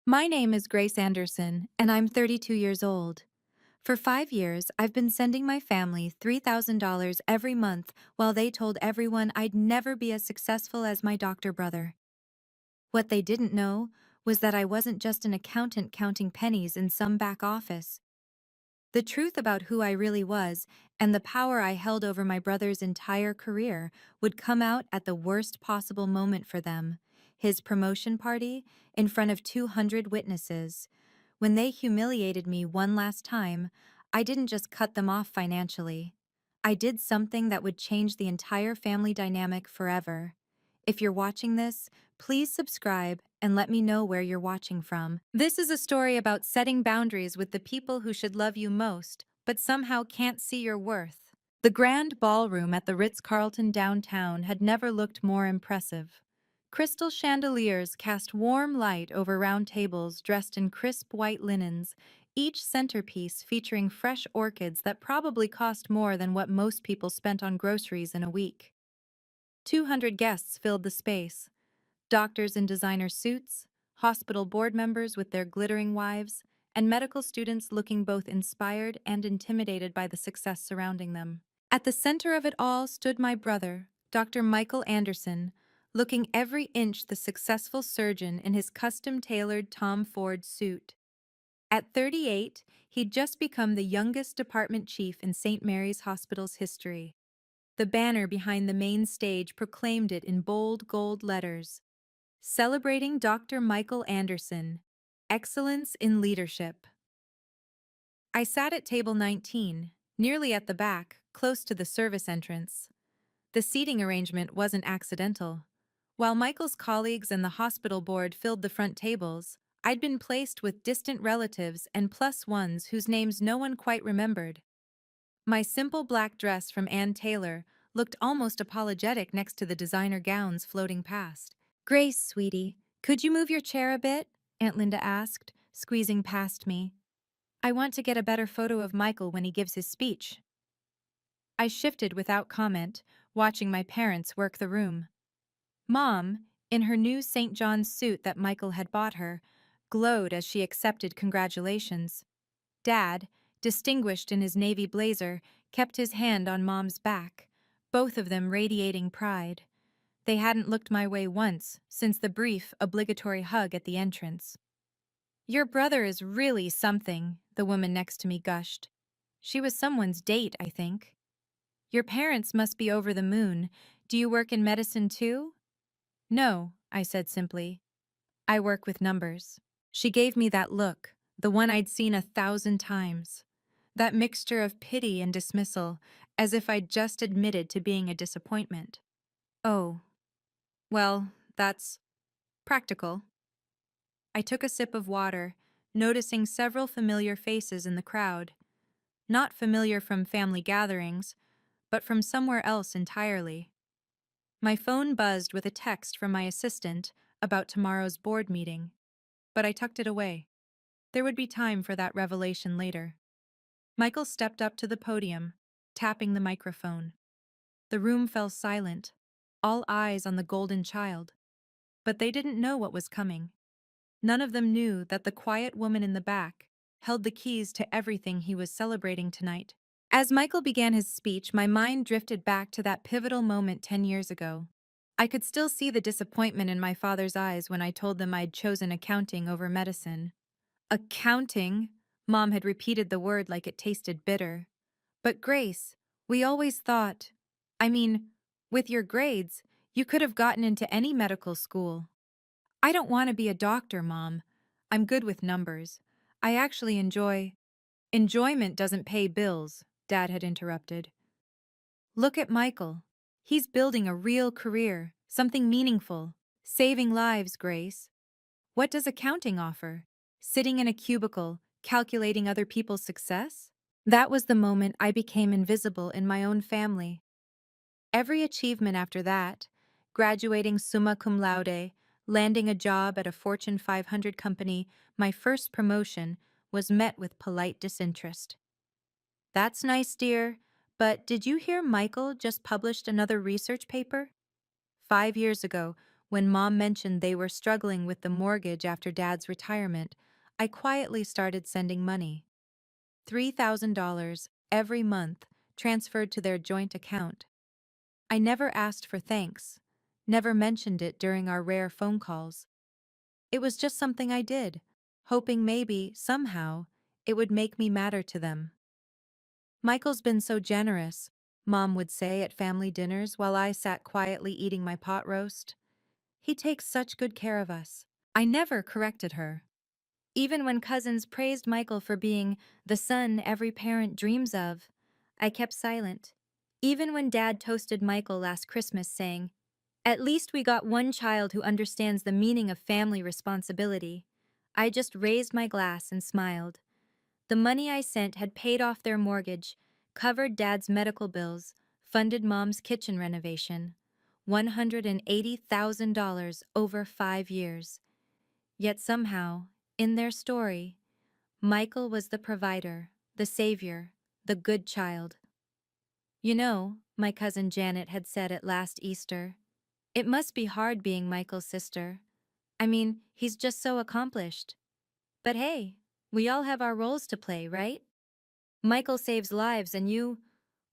My name is Grace Anderson, and I'm 32 years old. For 5 years, I've been sending my family $3,000 every month while they told everyone I'd never be as successful as my doctor brother. What they didn't know was that I wasn't just an accountant counting pennies in some back office. The truth about who I really was and the power I held over my brother's entire career would come out at the worst possible moment for them, his promotion party in front of 200 witnesses. When they humiliated me one last time, I didn't just cut them off financially. I did something that would change the entire family dynamic forever. If you're watching this, please subscribe and let me know where you're watching from. This is a story about setting boundaries with the people who should love you most, but somehow can't see your worth. The grand ballroom at the Ritz-Carlton downtown had never looked more impressive. Crystal chandeliers cast warm light over round tables dressed in crisp white linens, each centerpiece featuring fresh orchids that probably cost more than what most people spent on groceries in a week. 200 guests filled the space, doctors in designer suits, hospital board members with their glittering wives, and medical students looking both inspired and intimidated by the success surrounding them. At the center of it all stood my brother, Dr. Michael Anderson, looking every inch the successful surgeon in his custom-tailored Tom Ford suit. At 38, he'd just become the youngest department chief in St. Mary's Hospital's history. The banner behind the main stage proclaimed it in bold gold letters: Celebrating Dr. Michael Anderson, Excellence in Leadership. I sat at table 19, nearly at the back, close to the service entrance. The seating arrangement wasn't accidental. While Michael's colleagues and the hospital board filled the front tables, I'd been placed with distant relatives and plus ones whose names no one quite remembered. My simple black dress from Ann Taylor looked almost apologetic next to the designer gowns floating past. "Grace, sweetie, could you move your chair a bit?" Aunt Linda asked, squeezing past me. "I want to get a better photo of Michael when he gives his speech." I shifted without comment, watching my parents work the room. Mom, in her new St. John's suit that Michael had bought her, glowed as she accepted congratulations. Dad, distinguished in his navy blazer, kept his hand on Mom's back, both of them radiating pride. They hadn't looked my way once since the brief, obligatory hug at the entrance. "Your brother is really something," the woman next to me gushed. She was someone's date, I think. "Your parents must be over the moon. Do you work in medicine too?" "No," I said simply. "I work with numbers." She gave me that look, the one I'd seen 1,000 times. That mixture of pity and dismissal, as if I'd just admitted to being a disappointment. "Oh, well, that's practical." I took a sip of water, noticing several familiar faces in the crowd. Not familiar from family gatherings, but from somewhere else entirely. My phone buzzed with a text from my assistant about tomorrow's board meeting, but I tucked it away. There would be time for that revelation later. Michael stepped up to the podium, tapping the microphone. The room fell silent, all eyes on the golden child. But they didn't know what was coming. None of them knew that the quiet woman in the back held the keys to everything he was celebrating tonight. As Michael began his speech, my mind drifted back to that pivotal moment 10 years ago. I could still see the disappointment in my father's eyes when I told them I'd chosen accounting over medicine. "Accounting?" Mom had repeated the word like it tasted bitter. "But Grace, we always thought, I mean, with your grades, you could have gotten into any medical school." "I don't want to be a doctor, Mom. I'm good with numbers. I actually enjoy—" "Enjoyment doesn't pay bills," Dad had interrupted. "Look at Michael. He's building a real career, something meaningful, saving lives, Grace. What does accounting offer? Sitting in a cubicle, calculating other people's success?" That was the moment I became invisible in my own family. Every achievement after that, graduating summa cum laude, landing a job at a Fortune 500 company, my first promotion, was met with polite disinterest. "That's nice, dear, but did you hear Michael just published another research paper?" 5 years ago, When Mom mentioned they were struggling with the mortgage after Dad's retirement, I quietly started sending money. $3,000 every month transferred to their joint account. I never asked for thanks, never mentioned it during our rare phone calls. It was just something I did, hoping maybe, somehow, it would make me matter to them. Michael's been so generous, Mom would say at family dinners while I sat quietly eating my pot roast. He takes such good care of us. I never corrected her. Even when cousins praised Michael for being the son every parent dreams of, I kept silent. Even when Dad toasted Michael last Christmas, saying, "At least we got one child who understands the meaning of family responsibility," I just raised my glass and smiled. The money I sent had paid off their mortgage, covered Dad's medical bills, funded Mom's kitchen renovation. $180,000 over 5 years. Yet somehow, in their story, Michael was the provider, the savior, the good child. "You know," my cousin Janet had said at last Easter, "it must be hard being Michael's sister. I mean, he's just so accomplished. But hey, we all have our roles to play, right? Michael saves lives and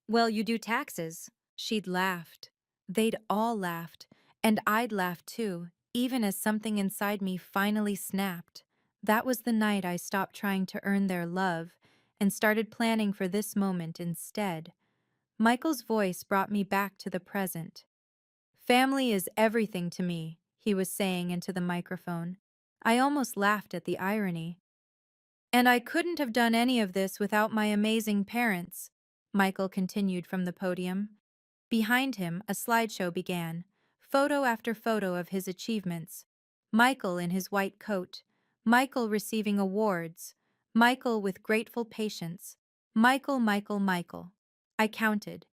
well, you do taxes." She'd laughed. They'd all laughed, and I'd laughed too, even as something inside me finally snapped. That was the night I stopped trying to earn their love and started planning for this moment instead. Michael's voice brought me back to the present. "Family is everything to me," he was saying into the microphone. I almost laughed at the irony. "And I couldn't have done any of this without my amazing parents," Michael continued from the podium. Behind him, a slideshow began, photo after photo of his achievements. Michael in his white coat, Michael receiving awards, Michael with grateful patience, Michael, Michael, Michael. I counted.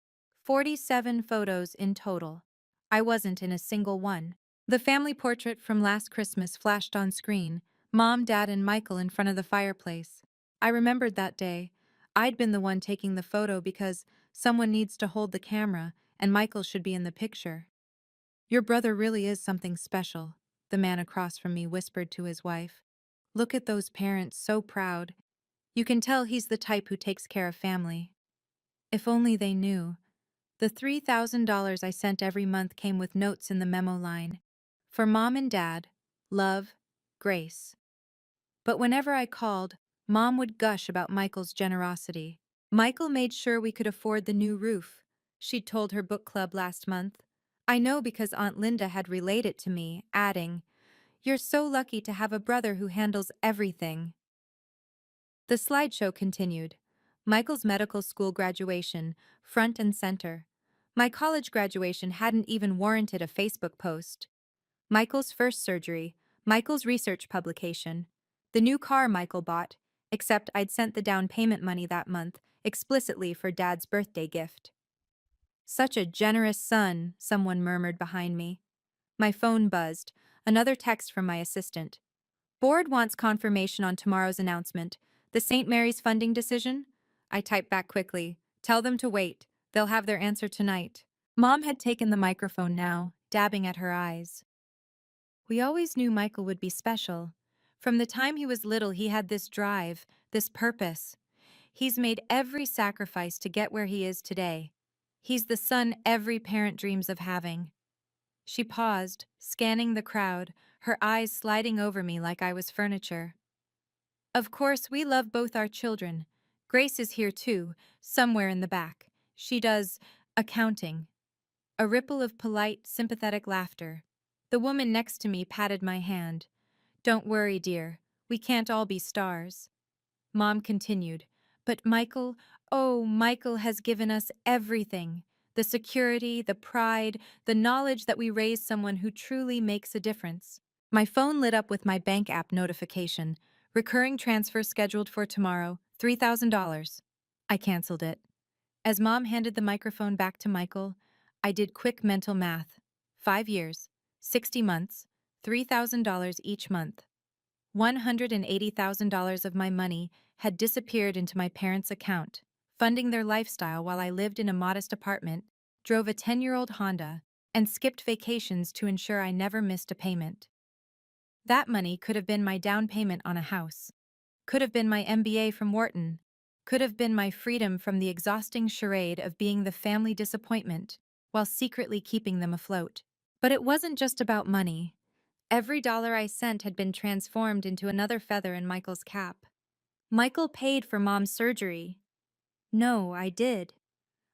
47 photos in total. I wasn't in a single one. The family portrait from last Christmas flashed on screen, Mom, Dad, and Michael in front of the fireplace. I remembered that day. I'd been the one taking the photo because someone needs to hold the camera, and Michael should be in the picture. "Your brother really is something special," the man across from me whispered to his wife. "Look at those parents, so proud. You can tell he's the type who takes care of family." If only they knew. The $3,000 I sent every month came with notes in the memo line. "For Mom and Dad, love, Grace." But whenever I called, Mom would gush about Michael's generosity. "Michael made sure we could afford the new roof," she'd told her book club last month. I know because Aunt Linda had relayed it to me, adding, "You're so lucky to have a brother who handles everything." The slideshow continued. Michael's medical school graduation, front and center. My college graduation hadn't even warranted a Facebook post. Michael's first surgery, Michael's research publication, the new car Michael bought, except I'd sent the down payment money that month, explicitly for Dad's birthday gift. "Such a generous son," someone murmured behind me. My phone buzzed, another text from my assistant. "Board wants confirmation on tomorrow's announcement. The St. Mary's funding decision?" I typed back quickly. "Tell them to wait. They'll have their answer tonight." Mom had taken the microphone now, dabbing at her eyes. "We always knew Michael would be special. From the time he was little, he had this drive, this purpose. He's made every sacrifice to get where he is today. He's the son every parent dreams of having." She paused, scanning the crowd, her eyes sliding over me like I was furniture. "Of course, we love both our children. Grace is here too, somewhere in the back. She does accounting." A ripple of polite, sympathetic laughter. The woman next to me patted my hand. "Don't worry, dear. We can't all be stars." Mom continued, "But Michael, oh, Michael has given us everything. The security, the pride, the knowledge that we raised someone who truly makes a difference." My phone lit up with my bank app notification. "Recurring transfer scheduled for tomorrow, $3,000. I canceled it. As Mom handed the microphone back to Michael, I did quick mental math. 5 years, 60 months, $3,000 each month. $180,000 of my money had disappeared into my parents' account, funding their lifestyle while I lived in a modest apartment, drove a 10-year-old Honda, and skipped vacations to ensure I never missed a payment. That money could have been my down payment on a house, could have been my MBA from Wharton, could have been my freedom from the exhausting charade of being the family disappointment while secretly keeping them afloat. But it wasn't just about money. Every dollar I sent had been transformed into another feather in Michael's cap. Michael paid for Mom's surgery. No, I did.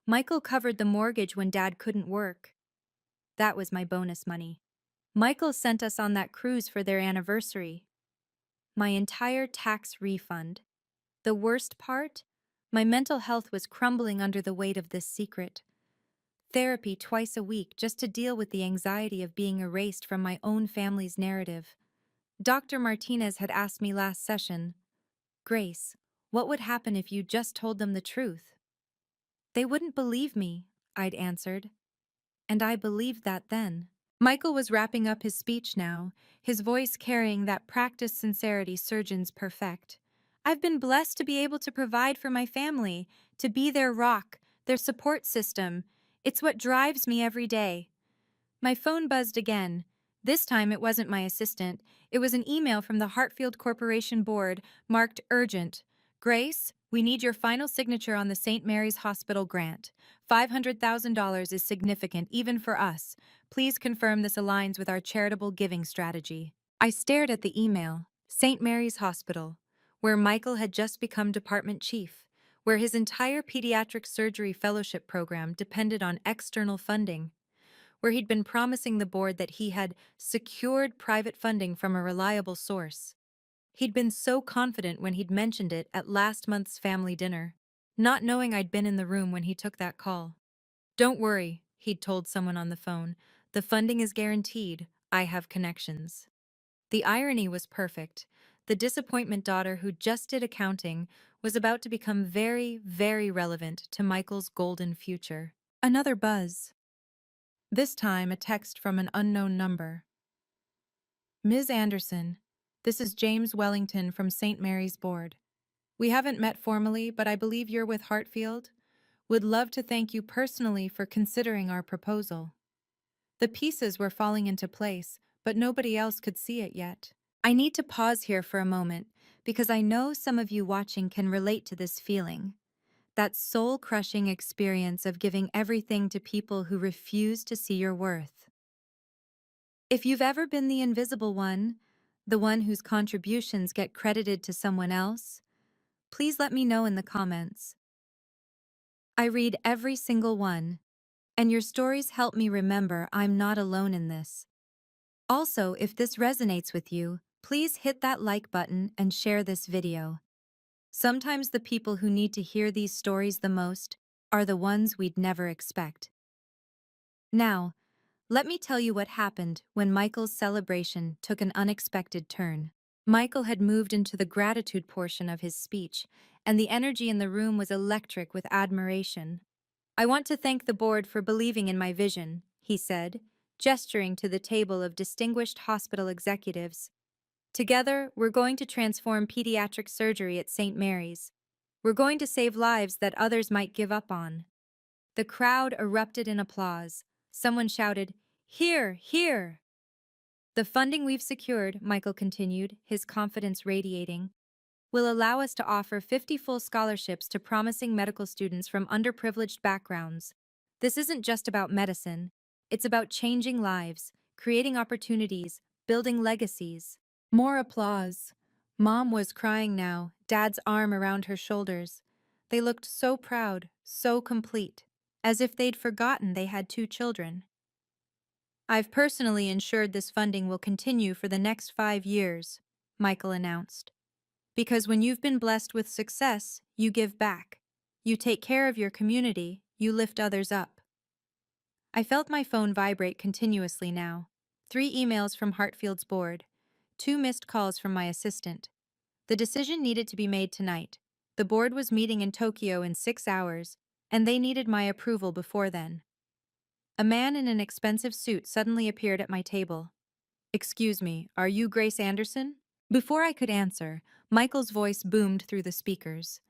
Michael covered the mortgage when Dad couldn't work. That was my bonus money. Michael sent us on that cruise for their anniversary. My entire tax refund. The worst part? My mental health was crumbling under the weight of this secret. Therapy twice a week just to deal with the anxiety of being erased from my own family's narrative. Dr. Martinez had asked me last session, "Grace, what would happen if you just told them the truth?" "They wouldn't believe me," I'd answered. And I believed that then. Michael was wrapping up his speech now, his voice carrying that practiced sincerity surgeons perfect. "I've been blessed to be able to provide for my family, to be their rock, their support system. It's what drives me every day." My phone buzzed again. This time it wasn't my assistant. It was an email from the Hartfield Corporation Board, marked urgent. "Grace, we need your final signature on the St. Mary's Hospital grant. $500,000 is significant even for us. Please confirm this aligns with our charitable giving strategy." I stared at the email. St. Mary's Hospital, where Michael had just become department chief, where his entire pediatric surgery fellowship program depended on external funding, where he'd been promising the board that he had secured private funding from a reliable source. He'd been so confident when he'd mentioned it at last month's family dinner, not knowing I'd been in the room when he took that call. "Don't worry," he'd told someone on the phone. "The funding is guaranteed. I have connections." The irony was perfect. The disappointment daughter who just did accounting was about to become very, very relevant to Michael's golden future. Another buzz. This time a text from an unknown number. "Ms. Anderson, this is James Wellington from St. Mary's Board. We haven't met formally, but I believe you're with Hartfield. Would love to thank you personally for considering our proposal." The pieces were falling into place, but nobody else could see it yet. I need to pause here for a moment, because I know some of you watching can relate to this feeling. That soul-crushing experience of giving everything to people who refuse to see your worth. If you've ever been the invisible one, the one whose contributions get credited to someone else, please let me know in the comments. I read every single one, and your stories help me remember I'm not alone in this. Also, if this resonates with you, please hit that like button and share this video. Sometimes the people who need to hear these stories the most are the ones we'd never expect. Now, let me tell you what happened when Michael's celebration took an unexpected turn. Michael had moved into the gratitude portion of his speech, and the energy in the room was electric with admiration. "I want to thank the board for believing in my vision," he said, gesturing to the table of distinguished hospital executives. "Together, we're going to transform pediatric surgery at St. Mary's. We're going to save lives that others might give up on." The crowd erupted in applause. Someone shouted, "Hear, hear!" "The funding we've secured," Michael continued, his confidence radiating, "will allow us to offer 50 full scholarships to promising medical students from underprivileged backgrounds. This isn't just about medicine. It's about changing lives, creating opportunities, building legacies." More applause. Mom was crying now, Dad's arm around her shoulders. They looked so proud, so complete, as if they'd forgotten they had 2 children. "I've personally ensured this funding will continue for the next 5 years," Michael announced. "Because when you've been blessed with success, you give back. You take care of your community, you lift others up." I felt my phone vibrate continuously now. 3 emails from Hartfield's board, 2 missed calls from my assistant. The decision needed to be made tonight. The board was meeting in Tokyo in 6 hours, and they needed my approval before then. A man in an expensive suit suddenly appeared at my table. "Excuse me, are you Grace Anderson?" Before I could answer, Michael's voice boomed through the speakers.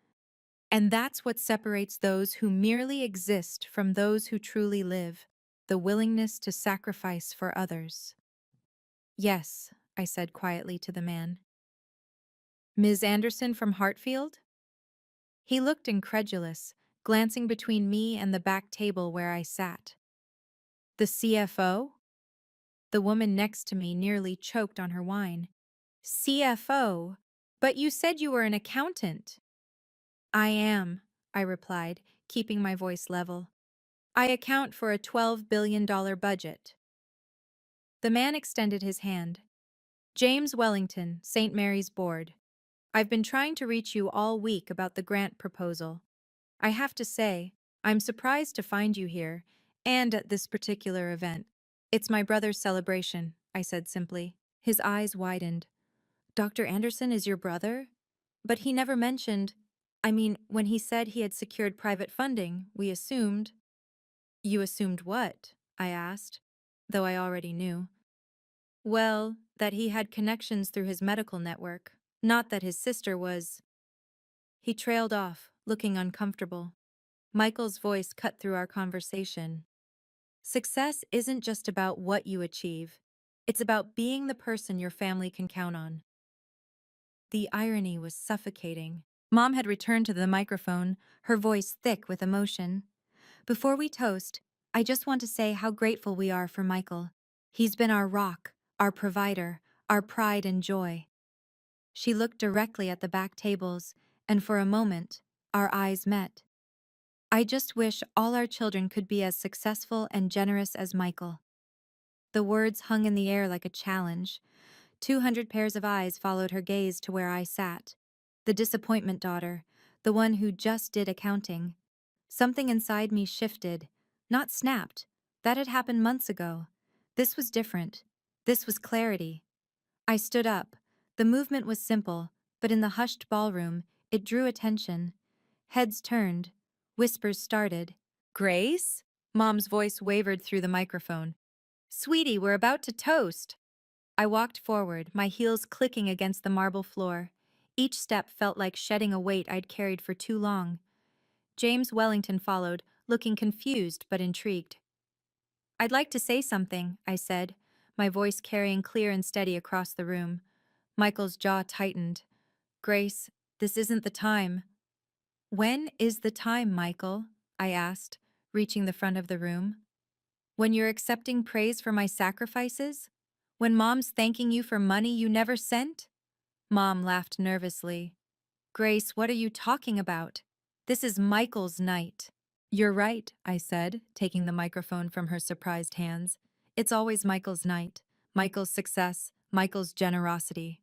"And that's what separates those who merely exist from those who truly live. the willingness to sacrifice for others. Yes, I said quietly to the man. Ms. Anderson from Hartfield? He looked incredulous, glancing between me and the back table where I sat. The CFO? The woman next to me nearly choked on her wine. CFO? But you said you were an accountant. I am, I replied, keeping my voice level. I account for a $12 billion budget. The man extended his hand. James Wellington, St. Mary's Board. I've been trying to reach you all week about the grant proposal. I have to say, I'm surprised to find you here, and at this particular event. It's my brother's celebration, I said simply. His eyes widened. Dr. Anderson is your brother? But he never mentioned. When he said he had secured private funding, we assumed. You assumed what? I asked, though I already knew. Well, that he had connections through his medical network, not that his sister was. He trailed off, looking uncomfortable. Michael's voice cut through our conversation. Success isn't just about what you achieve. It's about being the person your family can count on. The irony was suffocating. Mom had returned to the microphone, her voice thick with emotion. Before we toast, I just want to say how grateful we are for Michael. He's been our rock, our provider, our pride and joy. She looked directly at the back tables, and for a moment, our eyes met. I just wish all our children could be as successful and generous as Michael. The words hung in the air like a challenge. 200 pairs of eyes followed her gaze to where I sat. The disappointment daughter, the one who just did accounting. Something inside me shifted, not snapped. That had happened months ago. This was different. This was clarity. I stood up. The movement was simple, but in the hushed ballroom, it drew attention. Heads turned. Whispers started. Grace? Mom's voice wavered through the microphone. Sweetie, we're about to toast. I walked forward, my heels clicking against the marble floor. Each step felt like shedding a weight I'd carried for too long. James Wellington followed, looking confused but intrigued. I'd like to say something, I said, my voice carrying clear and steady across the room. Michael's jaw tightened. Grace, this isn't the time. When is the time, Michael? I asked, reaching the front of the room. When you're accepting praise for my sacrifices? When Mom's thanking you for money you never sent? Mom laughed nervously. Grace, what are you talking about? This is Michael's night. You're right, I said, taking the microphone from her surprised hands. It's always Michael's night. Michael's success, Michael's generosity.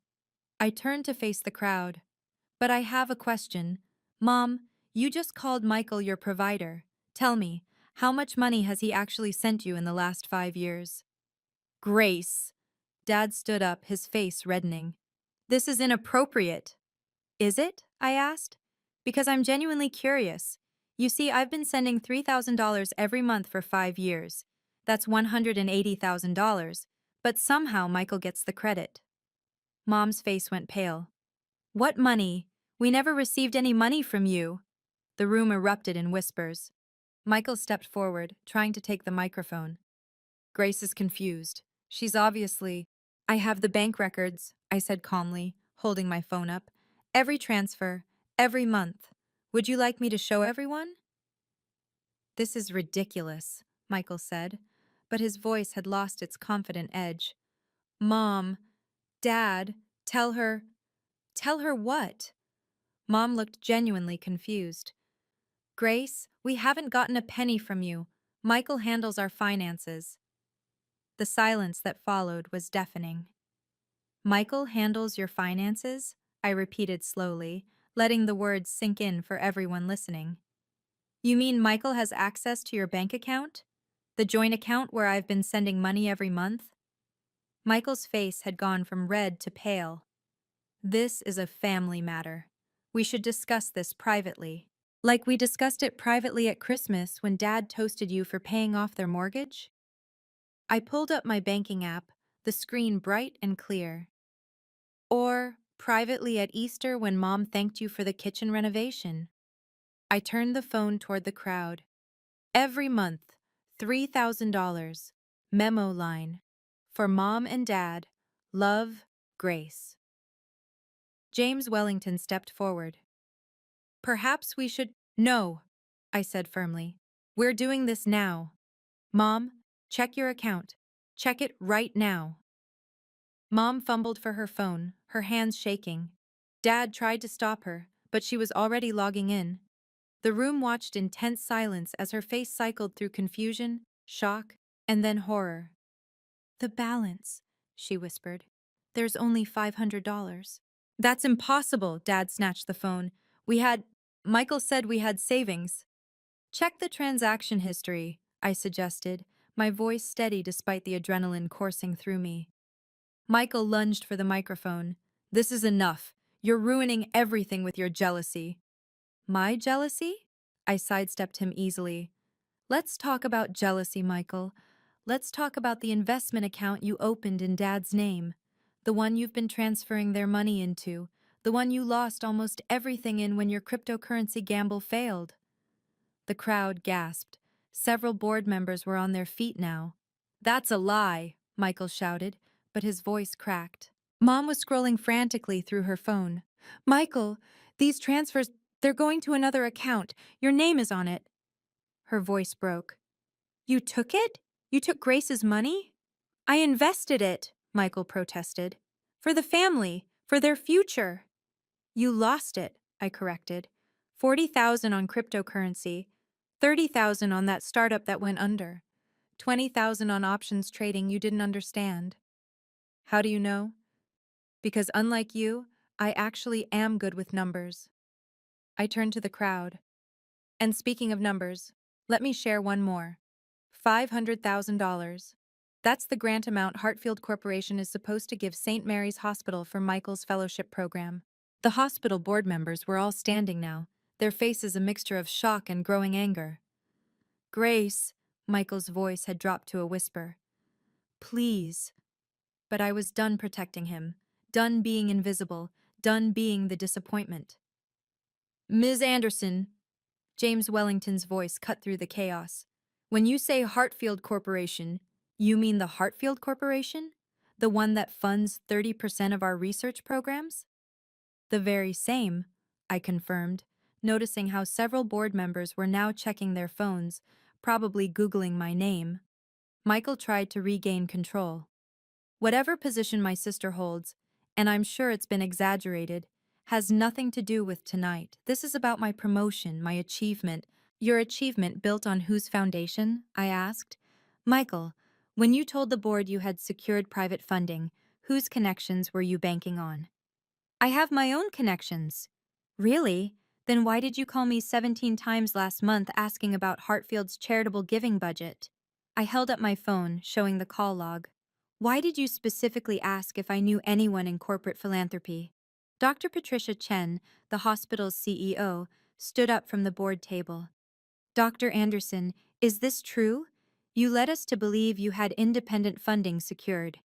I turned to face the crowd. But I have a question. Mom, you just called Michael your provider. Tell me, how much money has he actually sent you in the last 5 years? Grace. Dad stood up, his face reddening. This is inappropriate. Is it? I asked. Because I'm genuinely curious. You see, I've been sending $3,000 every month for 5 years. That's $180,000. But somehow Michael gets the credit. Mom's face went pale. What money? We never received any money from you. The room erupted in whispers. Michael stepped forward, trying to take the microphone. Grace is confused. She's obviously... I have the bank records, I said calmly, holding my phone up. Every transfer, every month. Would you like me to show everyone? This is ridiculous, Michael said, but his voice had lost its confident edge. Mom, Dad, tell her... Tell her what? Mom looked genuinely confused. Grace, we haven't gotten a penny from you. Michael handles our finances. The silence that followed was deafening. Michael handles your finances? I repeated slowly, letting the words sink in for everyone listening. You mean Michael has access to your bank account? The joint account where I've been sending money every month? Michael's face had gone from red to pale. This is a family matter. We should discuss this privately. Like we discussed it privately at Christmas when Dad toasted you for paying off their mortgage? I pulled up my banking app, the screen bright and clear. Or privately at Easter when Mom thanked you for the kitchen renovation. I turned the phone toward the crowd. Every month, $3,000. Memo line. For Mom and Dad. Love, Grace. James Wellington stepped forward. Perhaps we should— No, I said firmly. We're doing this now. Mom, check your account. Check it right now. Mom fumbled for her phone, her hands shaking. Dad tried to stop her, but she was already logging in. The room watched in tense silence as her face cycled through confusion, shock, and then horror. The balance, she whispered. There's only $500. That's impossible, Dad snatched the phone. Michael said we had savings. Check the transaction history, I suggested, my voice steady despite the adrenaline coursing through me. Michael lunged for the microphone. This is enough. You're ruining everything with your jealousy. My jealousy? I sidestepped him easily. Let's talk about jealousy, Michael. Let's talk about the investment account you opened in Dad's name. The one you've been transferring their money into. The one you lost almost everything in when your cryptocurrency gamble failed. The crowd gasped. Several board members were on their feet now. That's a lie, Michael shouted, but his voice cracked. Mom was scrolling frantically through her phone. Michael, these transfers, they're going to another account. Your name is on it. Her voice broke. You took it? You took Grace's money? I invested it, Michael protested. For the family, for their future. You lost it, I corrected. 40,000 on cryptocurrency, 30,000 on that startup that went under, 20,000 on options trading you didn't understand. How do you know? Because unlike you, I actually am good with numbers. I turned to the crowd. And speaking of numbers, let me share one more. $500,000. That's the grant amount Hartfield Corporation is supposed to give St. Mary's Hospital for Michael's fellowship program. The hospital board members were all standing now, their faces a mixture of shock and growing anger. Grace, Michael's voice had dropped to a whisper. Please. But I was done protecting him, done being invisible, done being the disappointment. Ms. Anderson, James Wellington's voice cut through the chaos. When you say Hartfield Corporation, you mean the Hartfield Corporation? The one that funds 30% of our research programs? The very same, I confirmed, noticing how several board members were now checking their phones, probably Googling my name. Michael tried to regain control. Whatever position my sister holds, and I'm sure it's been exaggerated, has nothing to do with tonight. This is about my promotion, my achievement. Your achievement built on whose foundation? I asked. Michael, when you told the board you had secured private funding, whose connections were you banking on? I have my own connections. Really? Then why did you call me 17 times last month asking about Hartfield's charitable giving budget? I held up my phone, showing the call log. Why did you specifically ask if I knew anyone in corporate philanthropy? Dr. Patricia Chen, the hospital's CEO, stood up from the board table. Dr. Anderson, is this true? You led us to believe you had independent funding secured.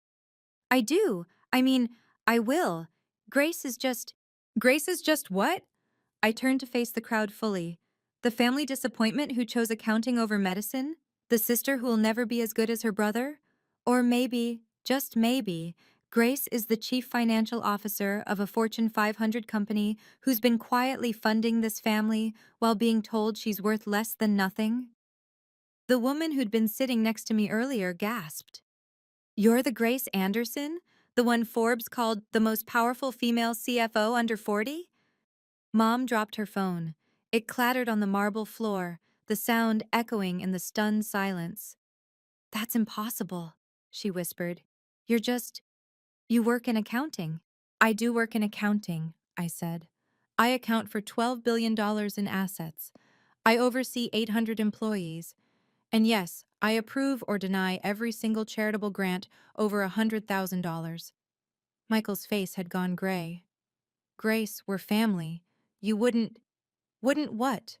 I do. I mean, I will. Grace is just— Grace is just what? I turned to face the crowd fully. The family disappointment who chose accounting over medicine? The sister who'll never be as good as her brother? Or maybe, just maybe, Grace is the chief financial officer of a Fortune 500 company who's been quietly funding this family while being told she's worth less than nothing? The woman who'd been sitting next to me earlier gasped. You're the Grace Anderson? The one Forbes called the most powerful female CFO under 40? Mom dropped her phone. It clattered on the marble floor, the sound echoing in the stunned silence. That's impossible, she whispered. You work in accounting. I do work in accounting, I said. I account for $12 billion in assets. I oversee 800 employees. And yes, I approve or deny every single charitable grant over $100,000. Michael's face had gone gray. Grace, we're family. You wouldn't what?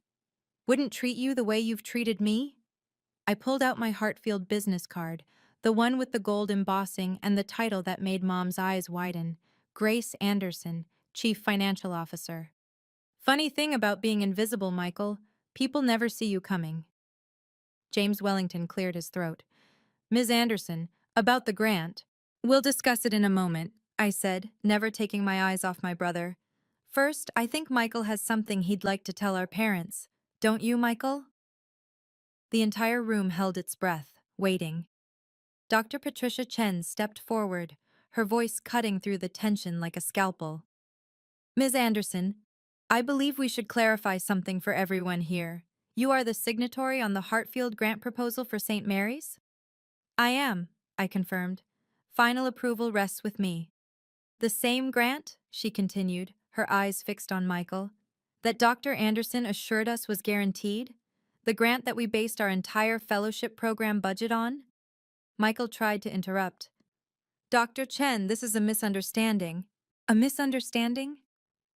Wouldn't treat you the way you've treated me? I pulled out my Hartfield business card, the one with the gold embossing and the title that made Mom's eyes widen. Grace Anderson, Chief Financial Officer. Funny thing about being invisible, Michael. People never see you coming. James Wellington cleared his throat. Ms. Anderson, about the grant. We'll discuss it in a moment, I said, never taking my eyes off my brother. First, I think Michael has something he'd like to tell our parents. Don't you, Michael? The entire room held its breath, waiting. Dr. Patricia Chen stepped forward, her voice cutting through the tension like a scalpel. Ms. Anderson, I believe we should clarify something for everyone here. You are the signatory on the Hartfield grant proposal for St. Mary's? I am, I confirmed. Final approval rests with me. The same grant, she continued, her eyes fixed on Michael, that Dr. Anderson assured us was guaranteed? The grant that we based our entire fellowship program budget on? Michael tried to interrupt. Dr. Chen, this is a misunderstanding. A misunderstanding?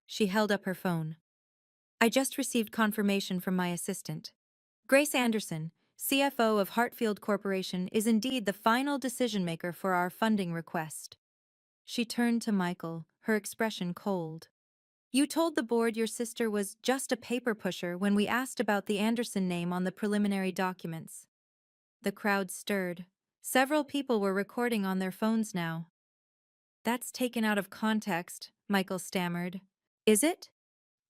She held up her phone. I just received confirmation from my assistant. Grace Anderson, CFO of Hartfield Corporation, is indeed the final decision-maker for our funding request. She turned to Michael, her expression cold. You told the board your sister was just a paper pusher when we asked about the Anderson name on the preliminary documents. The crowd stirred. Several people were recording on their phones now. That's taken out of context, Michael stammered. Is it?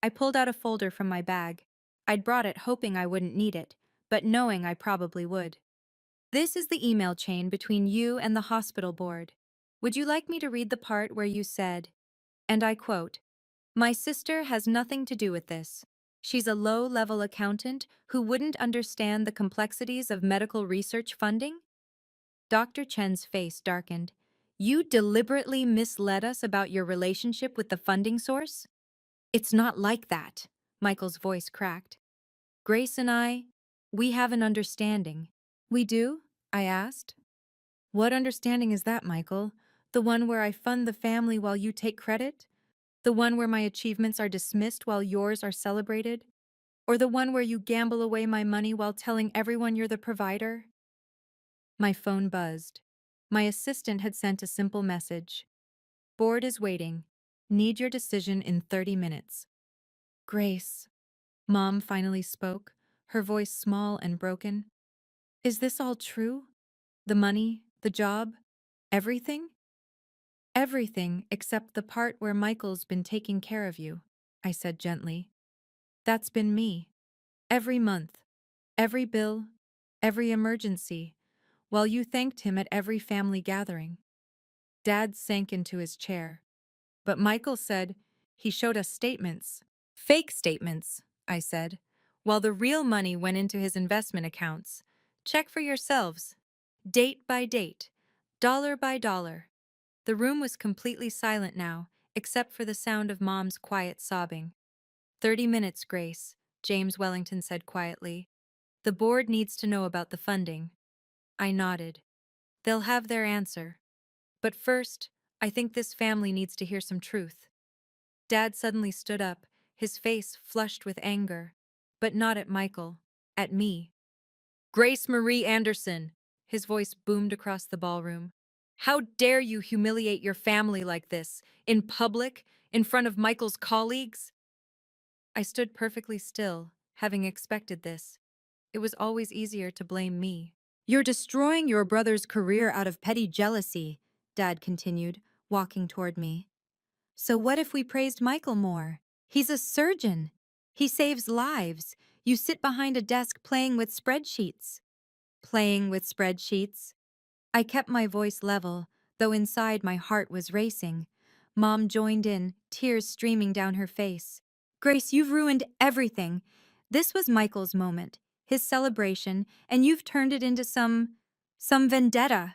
I pulled out a folder from my bag. I'd brought it hoping I wouldn't need it, but knowing I probably would. This is the email chain between you and the hospital board. Would you like me to read the part where you said, and I quote, "My sister has nothing to do with this. She's a low-level accountant who wouldn't understand the complexities of medical research funding?" Dr. Chen's face darkened. You deliberately misled us about your relationship with the funding source? It's not like that, Michael's voice cracked. Grace and we have an understanding. We do? I asked. What understanding is that, Michael? The one where I fund the family while you take credit? The one where my achievements are dismissed while yours are celebrated? Or the one where you gamble away my money while telling everyone you're the provider? My phone buzzed. My assistant had sent a simple message. Board is waiting. Need your decision in 30 minutes. Grace. Mom finally spoke, her voice small and broken. Is this all true? The money, the job, everything? Everything except the part where Michael's been taking care of you, I said gently. That's been me. Every month, every bill, every emergency, while you thanked him at every family gathering. Dad sank into his chair. But Michael said he showed us statements. Fake statements, I said, while the real money went into his investment accounts. Check for yourselves. Date by date. Dollar by dollar. The room was completely silent now, except for the sound of Mom's quiet sobbing. 30 minutes, Grace, James Wellington said quietly. The board needs to know about the funding. I nodded. They'll have their answer. But first, I think this family needs to hear some truth. Dad suddenly stood up, his face flushed with anger. But not at Michael, at me. Grace Marie Anderson, his voice boomed across the ballroom. How dare you humiliate your family like this, in public, in front of Michael's colleagues? I stood perfectly still, having expected this. It was always easier to blame me. You're destroying your brother's career out of petty jealousy, Dad continued, walking toward me. So what if we praised Michael more? He's a surgeon. He saves lives. You sit behind a desk playing with spreadsheets. Playing with spreadsheets? I kept my voice level, though inside my heart was racing. Mom joined in, tears streaming down her face. Grace, you've ruined everything. This was Michael's moment, his celebration, and you've turned it into some vendetta.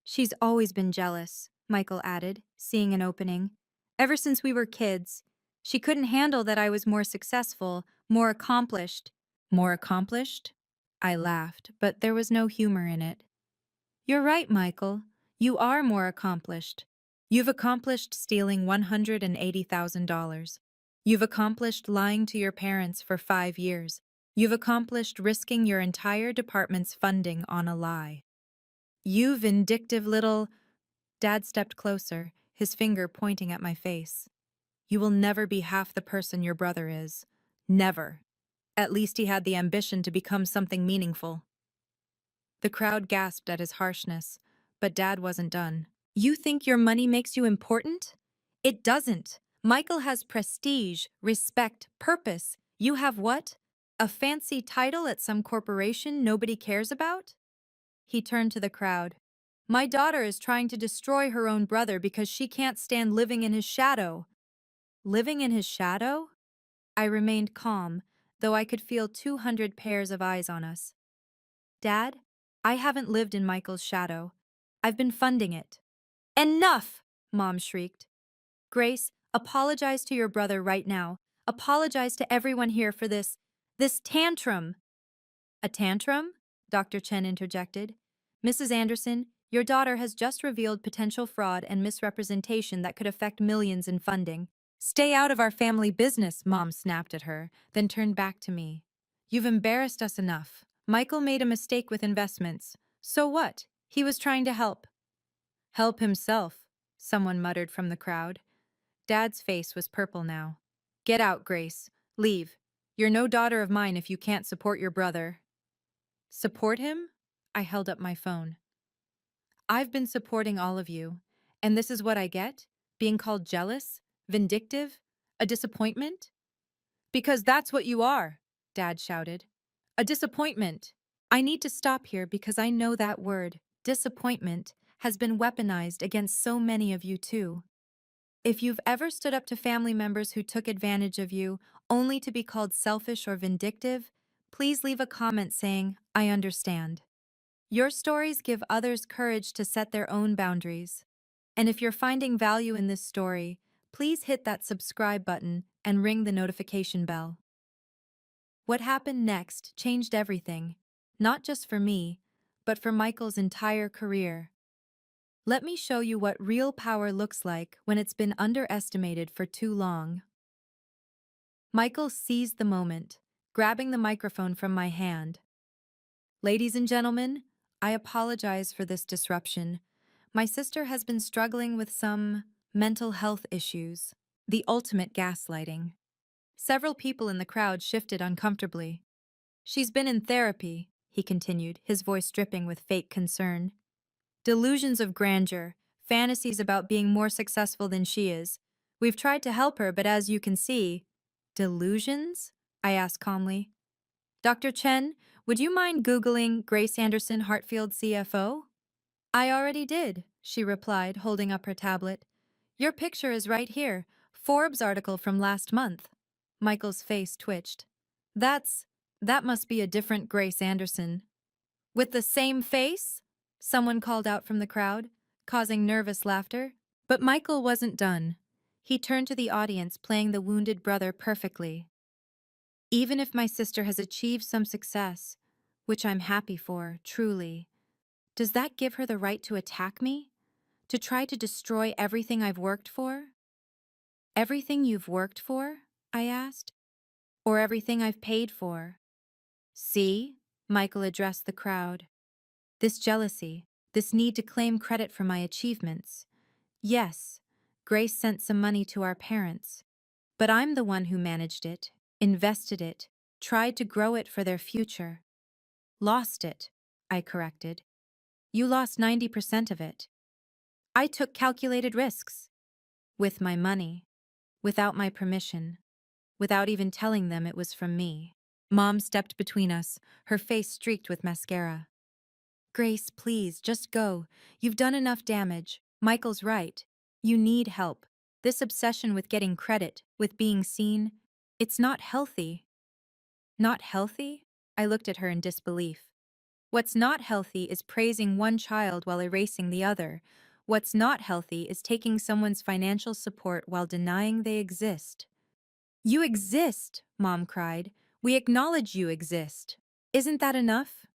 She's always been jealous, Michael added, seeing an opening. Ever since we were kids. She couldn't handle that I was more successful, more accomplished. More accomplished? I laughed, but there was no humor in it. You're right, Michael. You are more accomplished. You've accomplished stealing $180,000. You've accomplished lying to your parents for 5 years. You've accomplished risking your entire department's funding on a lie. You vindictive little... Dad stepped closer, his finger pointing at my face. You will never be half the person your brother is. Never. At least he had the ambition to become something meaningful. The crowd gasped at his harshness, but Dad wasn't done. You think your money makes you important? It doesn't. Michael has prestige, respect, purpose. You have what? A fancy title at some corporation nobody cares about? He turned to the crowd. My daughter is trying to destroy her own brother because she can't stand living in his shadow. Living in his shadow? I remained calm, though I could feel 200 pairs of eyes on us. Dad, I haven't lived in Michael's shadow. I've been funding it. Enough! Mom shrieked. Grace, apologize to your brother right now. Apologize to everyone here for this tantrum. A tantrum? Dr. Chen interjected. Mrs. Anderson, your daughter has just revealed potential fraud and misrepresentation that could affect millions in funding. Stay out of our family business, Mom snapped at her, then turned back to me. You've embarrassed us enough. Michael made a mistake with investments. So what? He was trying to help. Help himself, someone muttered from the crowd. Dad's face was purple now. Get out, Grace. Leave. You're no daughter of mine if you can't support your brother. Support him? I held up my phone. I've been supporting all of you, and this is what I get? Being called jealous? Vindictive? A disappointment? Because that's what you are, Dad shouted. A disappointment. I need to stop here because I know that word, disappointment, has been weaponized against so many of you too. If you've ever stood up to family members who took advantage of you, only to be called selfish or vindictive, please leave a comment saying, I understand. Your stories give others courage to set their own boundaries. And if you're finding value in this story, please hit that subscribe button and ring the notification bell. What happened next changed everything, not just for me, but for Michael's entire career. Let me show you what real power looks like when it's been underestimated for too long. Michael seized the moment, grabbing the microphone from my hand. Ladies and gentlemen, I apologize for this disruption. My sister has been struggling with some mental health issues, the ultimate gaslighting. Several people in the crowd shifted uncomfortably. She's been in therapy, he continued, his voice dripping with fake concern. Delusions of grandeur, fantasies about being more successful than she is. We've tried to help her, but as you can see... Delusions? I asked calmly. Dr. Chen, would you mind Googling Grace Anderson Hartfield CFO? I already did, she replied, holding up her tablet. Your picture is right here, Forbes article from last month. Michael's face twitched. That must be a different Grace Anderson. With the same face? Someone called out from the crowd, causing nervous laughter. But Michael wasn't done. He turned to the audience, playing the wounded brother perfectly. Even if my sister has achieved some success, which I'm happy for, truly, does that give her the right to attack me? To try to destroy everything I've worked for? Everything you've worked for? I asked. Or everything I've paid for? See? Michael addressed the crowd. This jealousy, this need to claim credit for my achievements. Yes, Grace sent some money to our parents, but I'm the one who managed it, invested it, tried to grow it for their future. Lost it, I corrected. You lost 90% of it. I took calculated risks. With my money. Without my permission. Without even telling them it was from me. Mom stepped between us, her face streaked with mascara. Grace, please, just go. You've done enough damage. Michael's right. You need help. This obsession with getting credit, with being seen, it's not healthy. Not healthy? I looked at her in disbelief. What's not healthy is praising one child while erasing the other. What's not healthy is taking someone's financial support while denying they exist. You exist, Mom cried. We acknowledge you exist. Isn't that enough?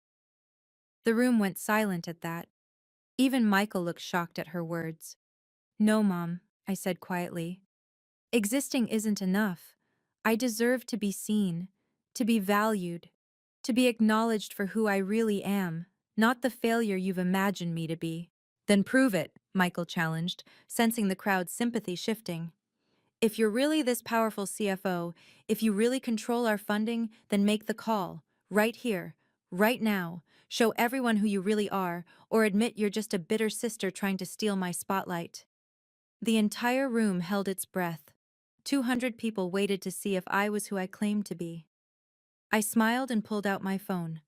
The room went silent at that. Even Michael looked shocked at her words. No, Mom, I said quietly. Existing isn't enough. I deserve to be seen, to be valued, to be acknowledged for who I really am, not the failure you've imagined me to be. Then prove it, Michael challenged, sensing the crowd's sympathy shifting. If you're really this powerful CFO, if you really control our funding, then make the call, right here, right now. Show everyone who you really are, or admit you're just a bitter sister trying to steal my spotlight. The entire room held its breath. 200 people waited to see if I was who I claimed to be. I smiled and pulled out my phone.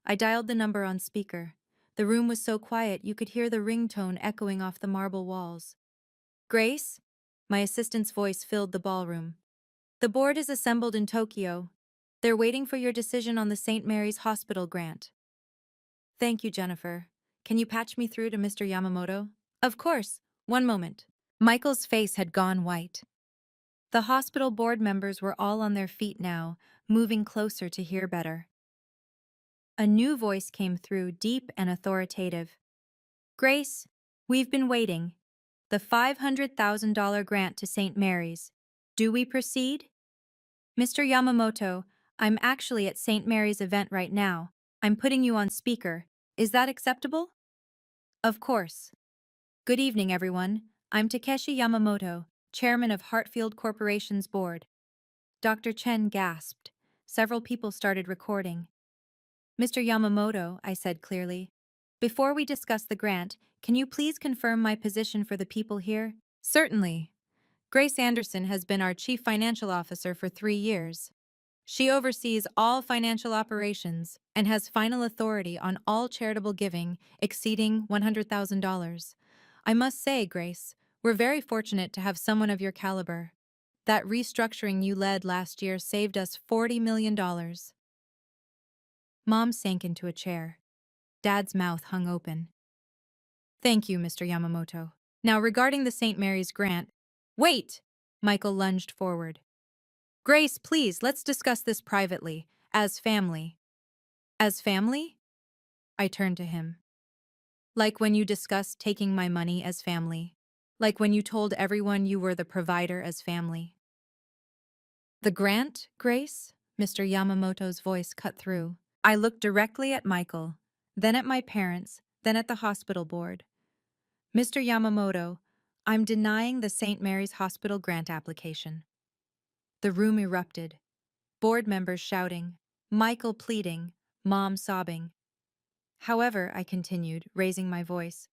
I dialed the number on speaker. The room was so quiet you could hear the ringtone echoing off the marble walls. Grace? My assistant's voice filled the ballroom. The board is assembled in Tokyo. They're waiting for your decision on the St. Mary's Hospital grant. Thank you, Jennifer. Can you patch me through to Mr. Yamamoto? Of course. One moment. Michael's face had gone white. The hospital board members were all on their feet now, moving closer to hear better. A new voice came through, deep and authoritative. Grace, we've been waiting. The $500,000 grant to St. Mary's. Do we proceed? Mr. Yamamoto, I'm actually at St. Mary's event right now. I'm putting you on speaker. Is that acceptable? Of course. Good evening, everyone. I'm Takeshi Yamamoto, chairman of Hartfield Corporation's board. Dr. Chen gasped. Several people started recording. Mr. Yamamoto, I said clearly, before we discuss the grant, can you please confirm my position for the people here? Certainly. Grace Anderson has been our chief financial officer for 3 years. She oversees all financial operations and has final authority on all charitable giving exceeding $100,000. I must say, Grace, we're very fortunate to have someone of your caliber. That restructuring you led last year saved us $40 million. Mom sank into a chair. Dad's mouth hung open. Thank you, Mr. Yamamoto. Now, regarding the St. Mary's grant— Wait! Michael lunged forward. Grace, please, let's discuss this privately, as family. As family? I turned to him. Like when you discussed taking my money as family. Like when you told everyone you were the provider as family. The grant, Grace? Mr. Yamamoto's voice cut through. I looked directly at Michael, then at my parents, then at the hospital board. Mr. Yamamoto, I'm denying the St. Mary's Hospital grant application. The room erupted. Board members shouting, Michael pleading, Mom sobbing. However, I continued, raising my voice,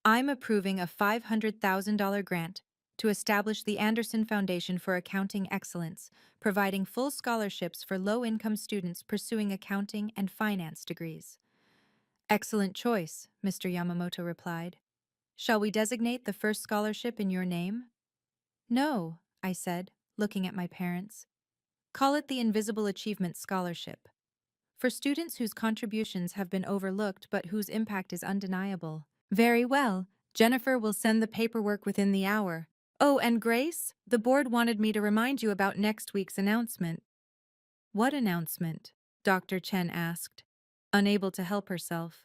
I'm approving a $500,000 grant to establish the Anderson Foundation for Accounting Excellence, providing full scholarships for low-income students pursuing accounting and finance degrees. Excellent choice, Mr. Yamamoto replied. Shall we designate the first scholarship in your name? No, I said, looking at my parents. Call it the Invisible Achievement Scholarship. For students whose contributions have been overlooked but whose impact is undeniable. Very well. Jennifer will send the paperwork within the hour. Oh, and Grace, the board wanted me to remind you about next week's announcement. What announcement? Dr. Chen asked, unable to help herself.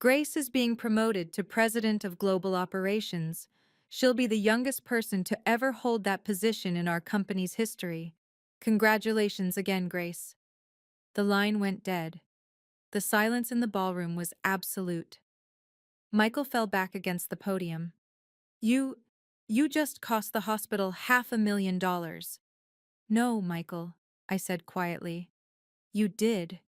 Grace is being promoted to President of Global Operations. She'll be the youngest person to ever hold that position in our company's history. Congratulations again, Grace. The line went dead. The silence in the ballroom was absolute. Michael fell back against the podium. You just cost the hospital $500,000. No, Michael, I said quietly. You did.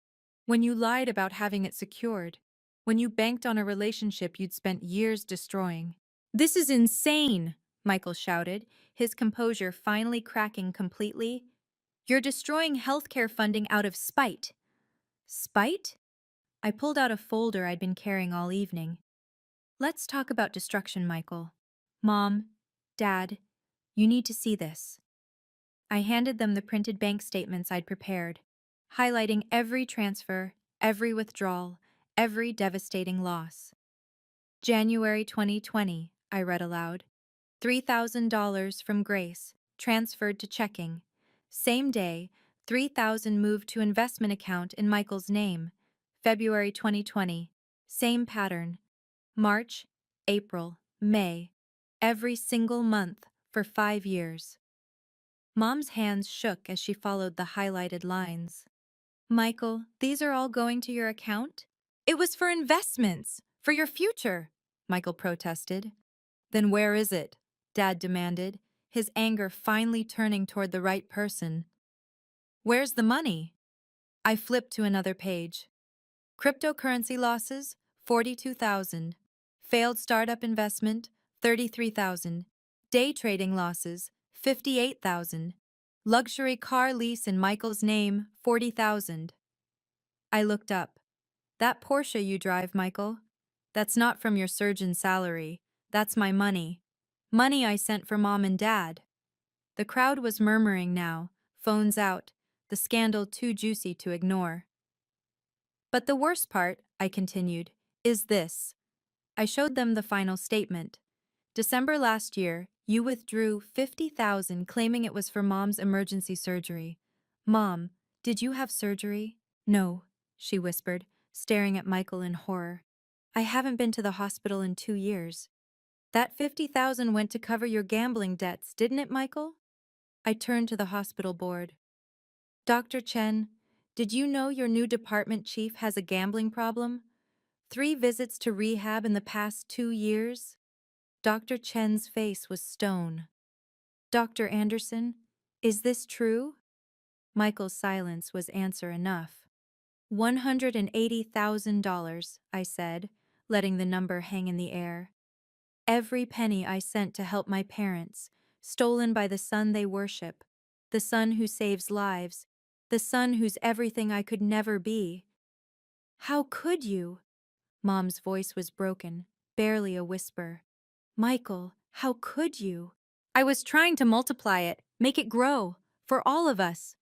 When you lied about having it secured. When you banked on a relationship you'd spent years destroying. This is insane, Michael shouted, his composure finally cracking completely. You're destroying healthcare funding out of spite. Spite? I pulled out a folder I'd been carrying all evening. Let's talk about destruction, Michael. Mom, Dad, you need to see this. I handed them the printed bank statements I'd prepared, highlighting every transfer, every withdrawal, every devastating loss. January 2020, I read aloud. $3,000 from Grace, transferred to checking. Same day, $3,000 moved to investment account in Michael's name. February 2020, same pattern. March, April, May, every single month for 5 years. Mom's hands shook as she followed the highlighted lines. Michael, these are all going to your account? It was for investments, for your future, Michael protested. Then where is it? Dad demanded, his anger finally turning toward the right person. Where's the money? I flipped to another page. Cryptocurrency losses, 42,000. Failed startup investment, 33,000. Day trading losses, 58,000. Luxury car lease in Michael's name, 40,000. I looked up. That Porsche you drive, Michael? That's not from your surgeon's salary. That's my money. Money I sent for Mom and Dad. The crowd was murmuring now, phones out, the scandal too juicy to ignore. But the worst part, I continued, is this. I showed them the final statement. December last year, you withdrew 50,000 claiming it was for Mom's emergency surgery. Mom, did you have surgery? No, she whispered, staring at Michael in horror. I haven't been to the hospital in 2 years. That 50,000 went to cover your gambling debts, didn't it, Michael? I turned to the hospital board. Dr. Chen, did you know your new department chief has a gambling problem? 3 visits to rehab in the past 2 years? Dr. Chen's face was stone. Dr. Anderson, is this true? Michael's silence was answer enough. $180,000, I said, letting the number hang in the air. Every penny I sent to help my parents, stolen by the son they worship, the son who saves lives, the son who's everything I could never be. How could you? Mom's voice was broken, barely a whisper. Michael, how could you? I was trying to multiply it, make it grow, for all of us.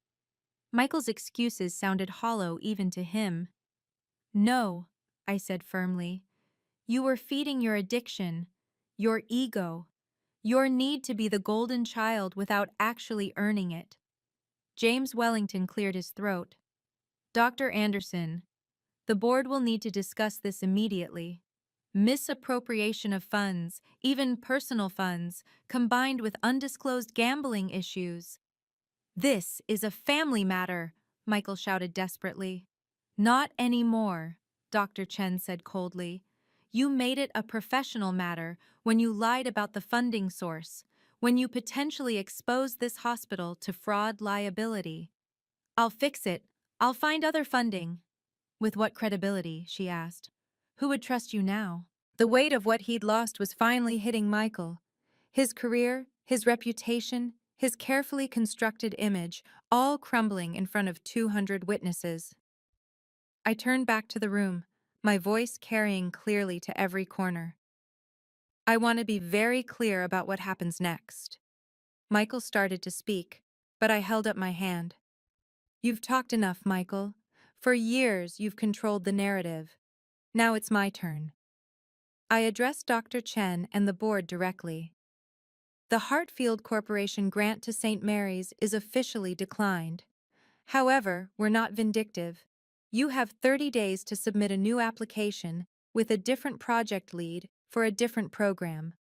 Michael's excuses sounded hollow even to him. No, I said firmly. You were feeding your addiction, your ego, your need to be the golden child without actually earning it. James Wellington cleared his throat. Dr. Anderson, the board will need to discuss this immediately. Misappropriation of funds, even personal funds, combined with undisclosed gambling issues. This is a family matter, Michael shouted desperately. Not anymore, Dr. Chen said coldly. You made it a professional matter when you lied about the funding source, when you potentially exposed this hospital to fraud liability. I'll fix it. I'll find other funding. With what credibility, she asked. Who would trust you now? The weight of what he'd lost was finally hitting Michael. His career, his reputation, his carefully constructed image, all crumbling in front of 200 witnesses. I turned back to the room, my voice carrying clearly to every corner. I want to be very clear about what happens next. Michael started to speak, but I held up my hand. You've talked enough, Michael. For years, you've controlled the narrative. Now it's my turn. I addressed Dr. Chen and the board directly. The Hartfield Corporation grant to St. Mary's is officially declined. However, we're not vindictive. You have 30 days to submit a new application with a different project lead for a different program.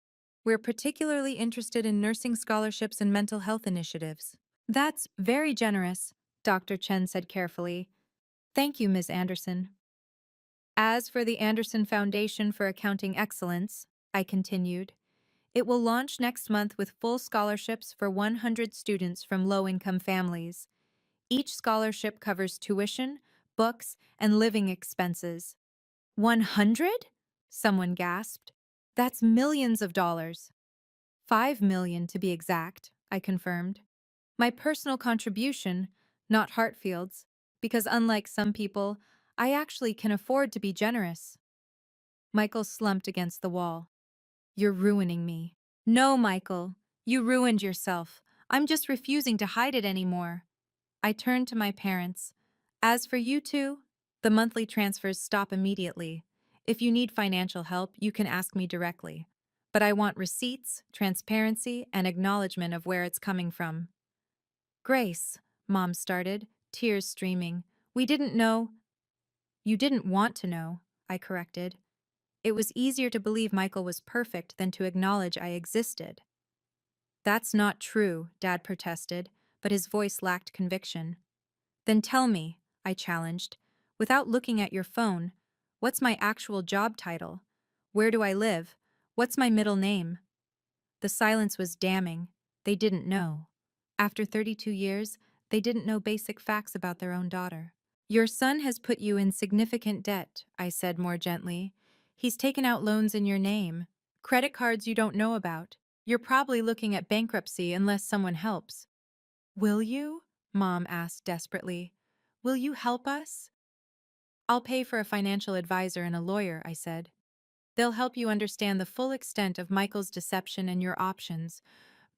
We're particularly interested in nursing scholarships and mental health initiatives. That's very generous, Dr. Chen said carefully. Thank you, Ms. Anderson. As for the Anderson Foundation for Accounting Excellence, I continued, it will launch next month with full scholarships for 100 students from low-income families. Each scholarship covers tuition, books, and living expenses. 100? Someone gasped. That's millions of dollars. 5 million to be exact, I confirmed. My personal contribution, not Hartfield's, because unlike some people, I actually can afford to be generous. Michael slumped against the wall. You're ruining me. No, Michael, you ruined yourself. I'm just refusing to hide it anymore. I turned to my parents. As for you two, the monthly transfers stop immediately. If you need financial help, you can ask me directly. But I want receipts, transparency, and acknowledgement of where it's coming from. Grace, Mom started, tears streaming. We didn't know. You didn't want to know, I corrected. It was easier to believe Michael was perfect than to acknowledge I existed. That's not true, Dad protested, but his voice lacked conviction. Then tell me, I challenged, without looking at your phone, what's my actual job title? Where do I live? What's my middle name? The silence was damning. They didn't know. After 32 years, they didn't know basic facts about their own daughter. Your son has put you in significant debt, I said more gently. He's taken out loans in your name, credit cards you don't know about. You're probably looking at bankruptcy unless someone helps. Will you? Mom asked desperately. Will you help us? I'll pay for a financial advisor and a lawyer, I said. They'll help you understand the full extent of Michael's deception and your options.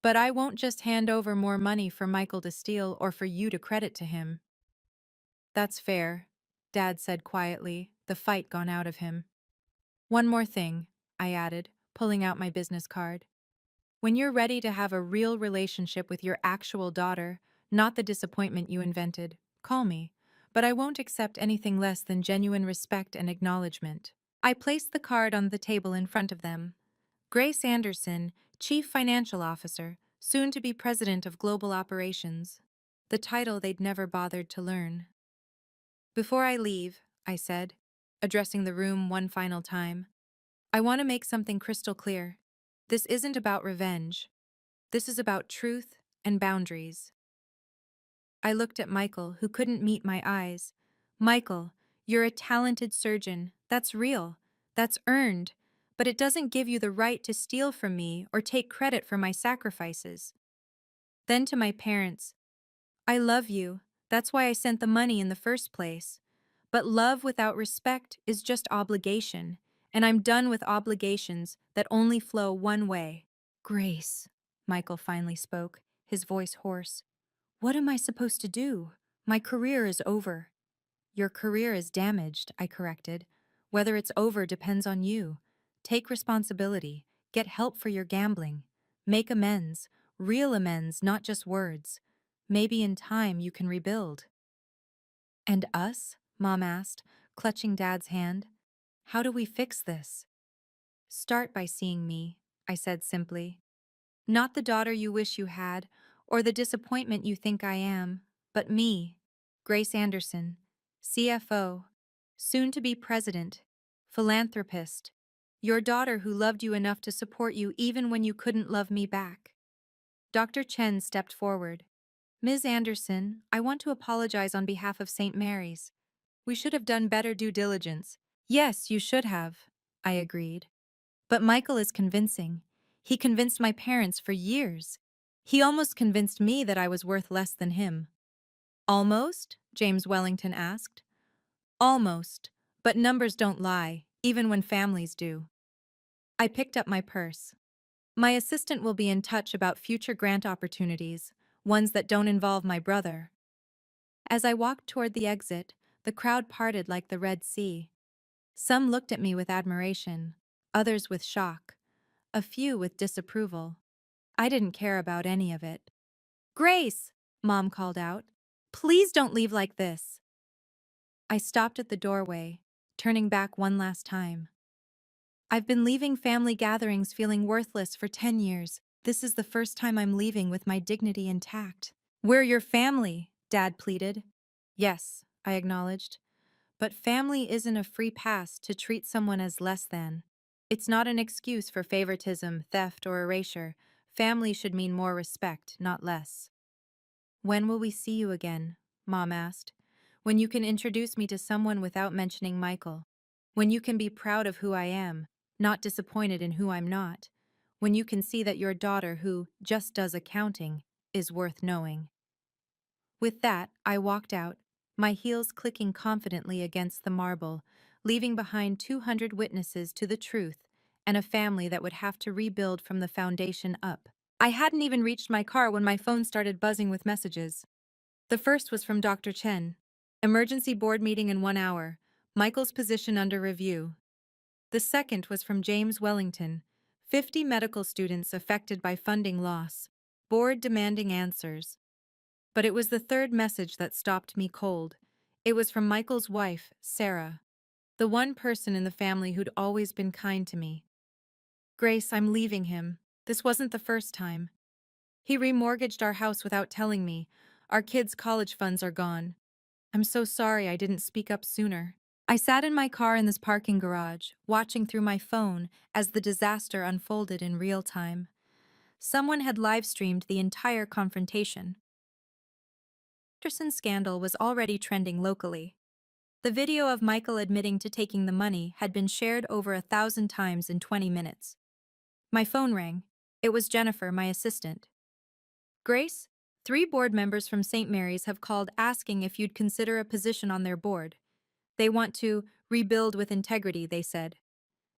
But I won't just hand over more money for Michael to steal or for you to credit to him. That's fair, Dad said quietly, the fight gone out of him. One more thing, I added, pulling out my business card. When you're ready to have a real relationship with your actual daughter, not the disappointment you invented, call me. But I won't accept anything less than genuine respect and acknowledgement. I placed the card on the table in front of them. Grace Anderson, Chief Financial Officer, soon to be President of Global Operations. The title they'd never bothered to learn. Before I leave, I said, addressing the room one final time, I want to make something crystal clear. This isn't about revenge. This is about truth and boundaries. I looked at Michael, who couldn't meet my eyes. Michael, you're a talented surgeon. That's real. That's earned. But it doesn't give you the right to steal from me or take credit for my sacrifices. Then to my parents, I love you. That's why I sent the money in the first place. But love without respect is just obligation, and I'm done with obligations that only flow one way. Grace, Michael finally spoke, his voice hoarse. What am I supposed to do? My career is over. Your career is damaged, I corrected. Whether it's over depends on you. Take responsibility. Get help for your gambling. Make amends. Real amends, not just words. Maybe in time you can rebuild. And us? Mom asked, clutching Dad's hand. How do we fix this? Start by seeing me, I said simply. Not the daughter you wish you had, or the disappointment you think I am, but me, Grace Anderson, CFO, soon to be president, philanthropist, your daughter who loved you enough to support you even when you couldn't love me back. Dr. Chen stepped forward. Ms. Anderson, I want to apologize on behalf of St. Mary's. We should have done better due diligence. Yes, you should have, I agreed. But Michael is convincing. He convinced my parents for years. He almost convinced me that I was worth less than him. Almost? James Wellington asked. Almost. But numbers don't lie, even when families do. I picked up my purse. My assistant will be in touch about future grant opportunities, ones that don't involve my brother. As I walked toward the exit, the crowd parted like the Red Sea. Some looked at me with admiration, others with shock, a few with disapproval. I didn't care about any of it. Grace, Mom called out. Please don't leave like this. I stopped at the doorway, turning back one last time. I've been leaving family gatherings feeling worthless for 10 years. This is the first time I'm leaving with my dignity intact. We're your family, Dad pleaded. Yes, I acknowledged. But family isn't a free pass to treat someone as less than. It's not an excuse for favoritism, theft, or erasure. Family should mean more respect, not less. When will we see you again? Mom asked. When you can introduce me to someone without mentioning Michael. When you can be proud of who I am, not disappointed in who I'm not. When you can see that your daughter, who just does accounting, is worth knowing. With that, I walked out, my heels clicking confidently against the marble, leaving behind 200 witnesses to the truth and a family that would have to rebuild from the foundation up. I hadn't even reached my car when my phone started buzzing with messages. The first was from Dr. Chen. Emergency board meeting in 1 hour. Michael's position under review. The second was from James Wellington. 50 medical students affected by funding loss. Board demanding answers. But it was the third message that stopped me cold. It was from Michael's wife, Sarah, the one person in the family who'd always been kind to me. Grace, I'm leaving him. This wasn't the first time. He remortgaged our house without telling me. Our kids' college funds are gone. I'm so sorry I didn't speak up sooner. I sat in my car in this parking garage, watching through my phone as the disaster unfolded in real time. Someone had live-streamed the entire confrontation. Anderson's scandal was already trending locally. The video of Michael admitting to taking the money had been shared over 1,000 times in 20 minutes. My phone rang. It was Jennifer, my assistant. Grace, 3 board members from St. Mary's have called asking if you'd consider a position on their board. They want to rebuild with integrity, they said.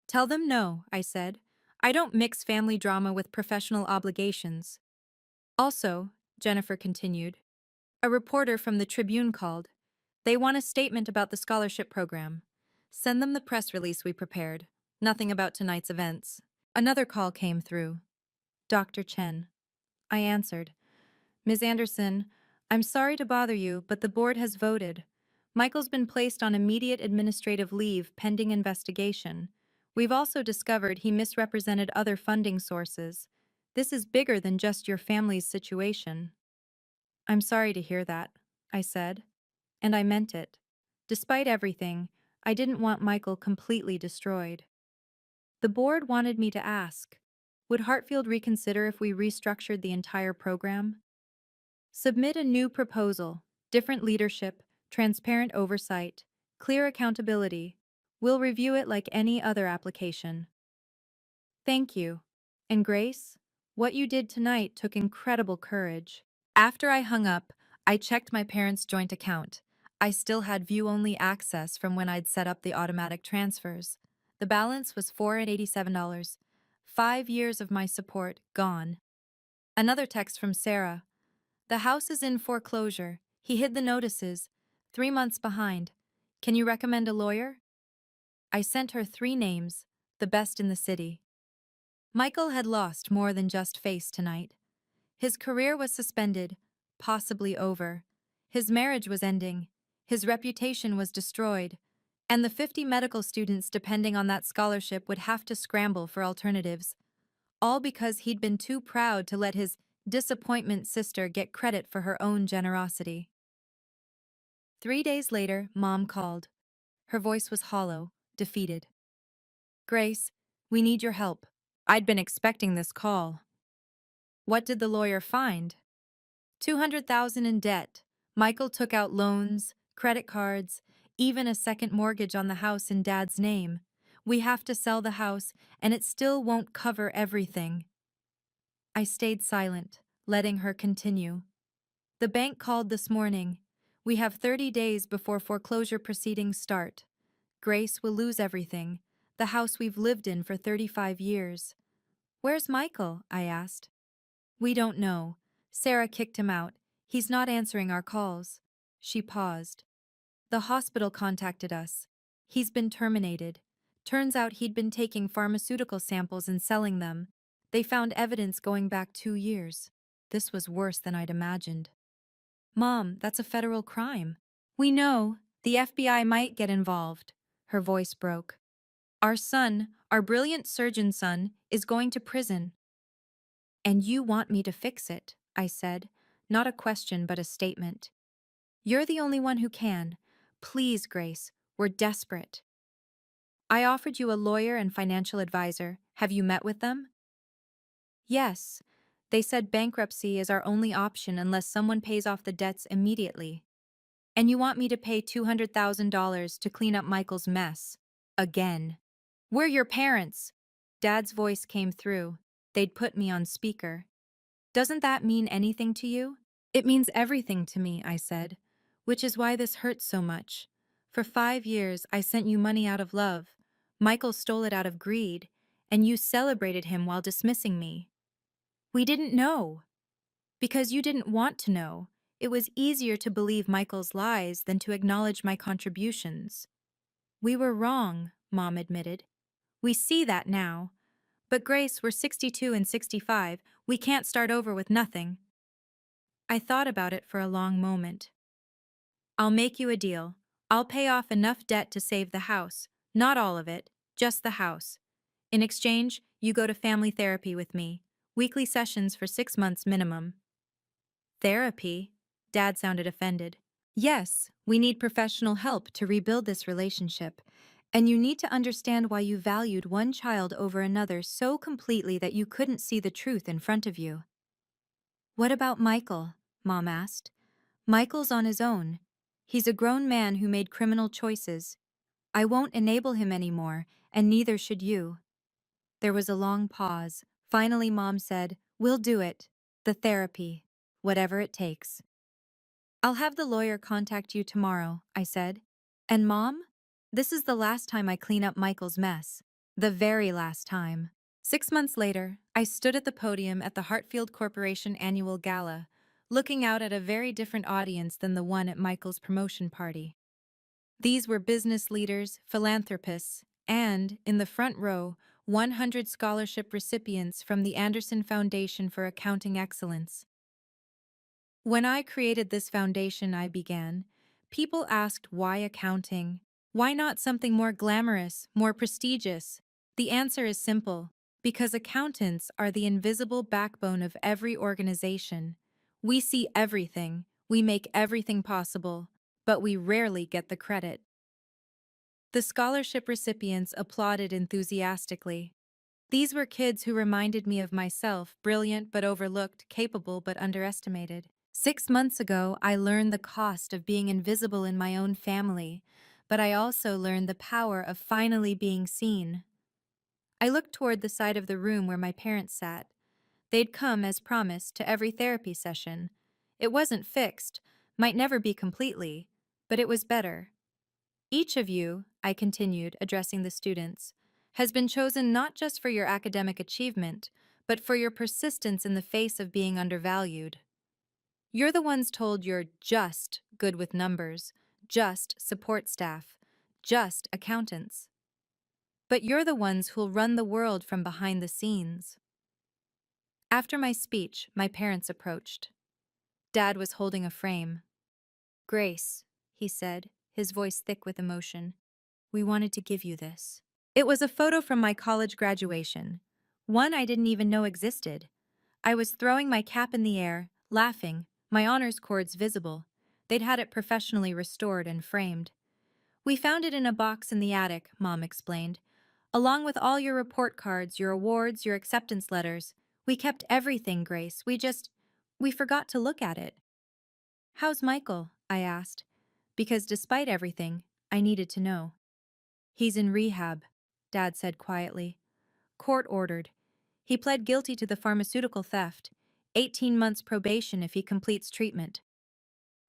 Tell them no, I said. I don't mix family drama with professional obligations. Also, Jennifer continued, a reporter from the Tribune called. They want a statement about the scholarship program. Send them the press release we prepared. Nothing about tonight's events. Another call came through. Dr. Chen. I answered. Ms. Anderson, I'm sorry to bother you, but the board has voted. Michael's been placed on immediate administrative leave pending investigation. We've also discovered he misrepresented other funding sources. This is bigger than just your family's situation. I'm sorry to hear that, I said. And I meant it. Despite everything, I didn't want Michael completely destroyed. The board wanted me to ask, would Hartfield reconsider if we restructured the entire program? Submit a new proposal, different leadership, transparent oversight, clear accountability. We'll review it like any other application. Thank you. And Grace, what you did tonight took incredible courage. After I hung up, I checked my parents' joint account. I still had view-only access from when I'd set up the automatic transfers. The balance was $487. 5 years of my support gone. Another text from Sarah. The house is in foreclosure. He hid the notices. 3 months behind. Can you recommend a lawyer? I sent her 3 names, the best in the city. Michael had lost more than just face tonight. His career was suspended, possibly over. His marriage was ending. His reputation was destroyed. And the 50 medical students depending on that scholarship would have to scramble for alternatives. All because he'd been too proud to let his disappointment sister get credit for her own generosity. 3 days later, Mom called. Her voice was hollow, defeated. Grace, we need your help. I'd been expecting this call. What did the lawyer find? 200,000 in debt. Michael took out loans, credit cards, even a second mortgage on the house in Dad's name. We have to sell the house, and it still won't cover everything. I stayed silent, letting her continue. The bank called this morning. We have 30 days before foreclosure proceedings start. Grace will lose everything, the house we've lived in for 35 years. Where's Michael? I asked. We don't know. Sarah kicked him out. He's not answering our calls. She paused. The hospital contacted us. He's been terminated. Turns out he'd been taking pharmaceutical samples and selling them. They found evidence going back 2 years. This was worse than I'd imagined. Mom, that's a federal crime. We know. The FBI might get involved. Her voice broke. Our son, our brilliant surgeon son, is going to prison. And you want me to fix it, I said, not a question but a statement. You're the only one who can. Please, Grace, we're desperate. I offered you a lawyer and financial advisor. Have you met with them? Yes. They said bankruptcy is our only option unless someone pays off the debts immediately. And you want me to pay $200,000 to clean up Michael's mess. Again. We're your parents. Dad's voice came through. They'd put me on speaker. Doesn't that mean anything to you? It means everything to me, I said, which is why this hurts so much. For 5 years, I sent you money out of love. Michael stole it out of greed, and you celebrated him while dismissing me. We didn't know. Because you didn't want to know. It was easier to believe Michael's lies than to acknowledge my contributions. We were wrong, Mom admitted. We see that now. But Grace, we're 62 and 65. We can't start over with nothing. I thought about it for a long moment. I'll make you a deal. I'll pay off enough debt to save the house. Not all of it, just the house. In exchange, you go to family therapy with me. Weekly sessions for 6 months minimum. Therapy? Dad sounded offended. Yes, we need professional help to rebuild this relationship. And you need to understand why you valued one child over another so completely that you couldn't see the truth in front of you. What about Michael? Mom asked. Michael's on his own. He's a grown man who made criminal choices. I won't enable him anymore, and neither should you. There was a long pause. Finally, Mom said, "We'll do it. The therapy. Whatever it takes." "I'll have the lawyer contact you tomorrow," I said. "And Mom? This is the last time I clean up Michael's mess. The very last time." 6 months later, I stood at the podium at the Hartfield Corporation annual gala, looking out at a very different audience than the one at Michael's promotion party. These were business leaders, philanthropists, and, in the front row, 100 scholarship recipients from the Anderson Foundation for Accounting Excellence. When I created this foundation, I began, people asked why accounting? Why not something more glamorous, more prestigious? The answer is simple, because accountants are the invisible backbone of every organization. We see everything, we make everything possible, but we rarely get the credit. The scholarship recipients applauded enthusiastically. These were kids who reminded me of myself, brilliant but overlooked, capable but underestimated. 6 months ago, I learned the cost of being invisible in my own family, but I also learned the power of finally being seen. I looked toward the side of the room where my parents sat. They'd come, as promised, to every therapy session. It wasn't fixed, might never be completely, but it was better. Each of you, I continued, addressing the students, has been chosen not just for your academic achievement, but for your persistence in the face of being undervalued. You're the ones told you're just good with numbers, just support staff, just accountants. But you're the ones who'll run the world from behind the scenes. After my speech, my parents approached. Dad was holding a frame. "Grace," he said, his voice thick with emotion, "we wanted to give you this." It was a photo from my college graduation, one I didn't even know existed. I was throwing my cap in the air, laughing, my honors cords visible. They'd had it professionally restored and framed. "We found it in a box in the attic," Mom explained. "Along with all your report cards, your awards, your acceptance letters. We kept everything, Grace. We forgot to look at it." "How's Michael?" I asked, because despite everything, I needed to know. "He's in rehab," Dad said quietly. "Court ordered. He pled guilty to the pharmaceutical theft. 18 months probation if he completes treatment."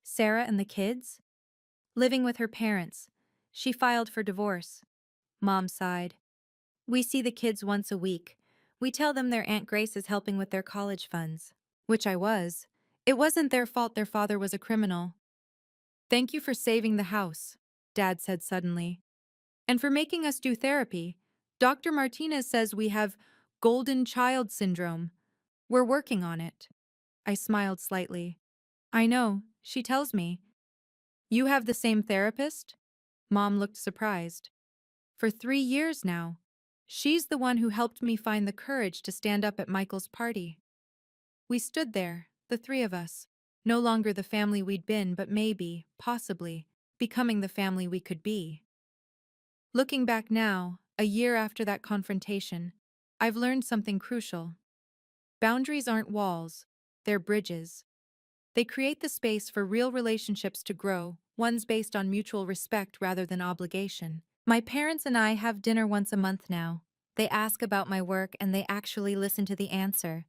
"Sarah and the kids?" "Living with her parents. She filed for divorce." Mom sighed. "We see the kids once a week. We tell them their Aunt Grace is helping with their college funds." Which I was. It wasn't their fault their father was a criminal. "Thank you for saving the house," Dad said suddenly. "And for making us do therapy. Dr. Martinez says we have golden child syndrome. We're working on it." I smiled slightly. "I know, she tells me." "You have the same therapist?" Mom looked surprised. "For 3 years now. She's the one who helped me find the courage to stand up at Michael's party." We stood there, the three of us, no longer the family we'd been, but maybe, possibly, becoming the family we could be. Looking back now, a year after that confrontation, I've learned something crucial. Boundaries aren't walls, they're bridges. They create the space for real relationships to grow, ones based on mutual respect rather than obligation. My parents and I have dinner once a month now. They ask about my work and they actually listen to the answer.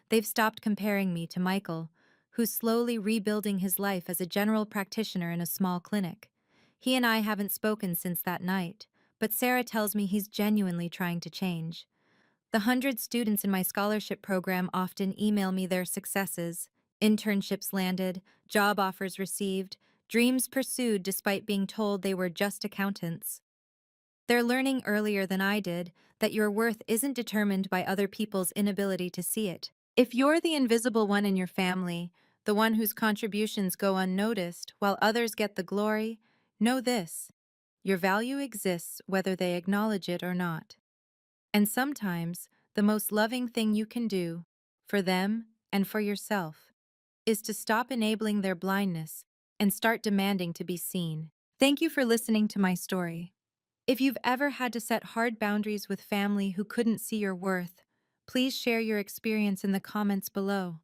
They've stopped comparing me to Michael, who's slowly rebuilding his life as a general practitioner in a small clinic. He and I haven't spoken since that night, but Sarah tells me he's genuinely trying to change. The 100 students in my scholarship program often email me their successes: internships landed, job offers received, dreams pursued despite being told they were just accountants. They're learning earlier than I did that your worth isn't determined by other people's inability to see it. If you're the invisible one in your family, the one whose contributions go unnoticed while others get the glory, know this: your value exists whether they acknowledge it or not. And sometimes, the most loving thing you can do, for them and for yourself, is to stop enabling their blindness and start demanding to be seen. Thank you for listening to my story. If you've ever had to set hard boundaries with family who couldn't see your worth, please share your experience in the comments below.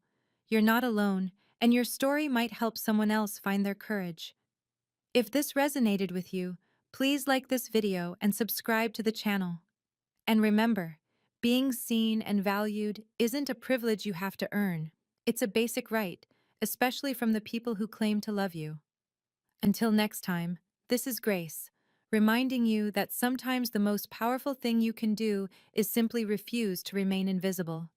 You're not alone, and your story might help someone else find their courage. If this resonated with you, please like this video and subscribe to the channel. And remember, being seen and valued isn't a privilege you have to earn. It's a basic right, especially from the people who claim to love you. Until next time, this is Grace, reminding you that sometimes the most powerful thing you can do is simply refuse to remain invisible.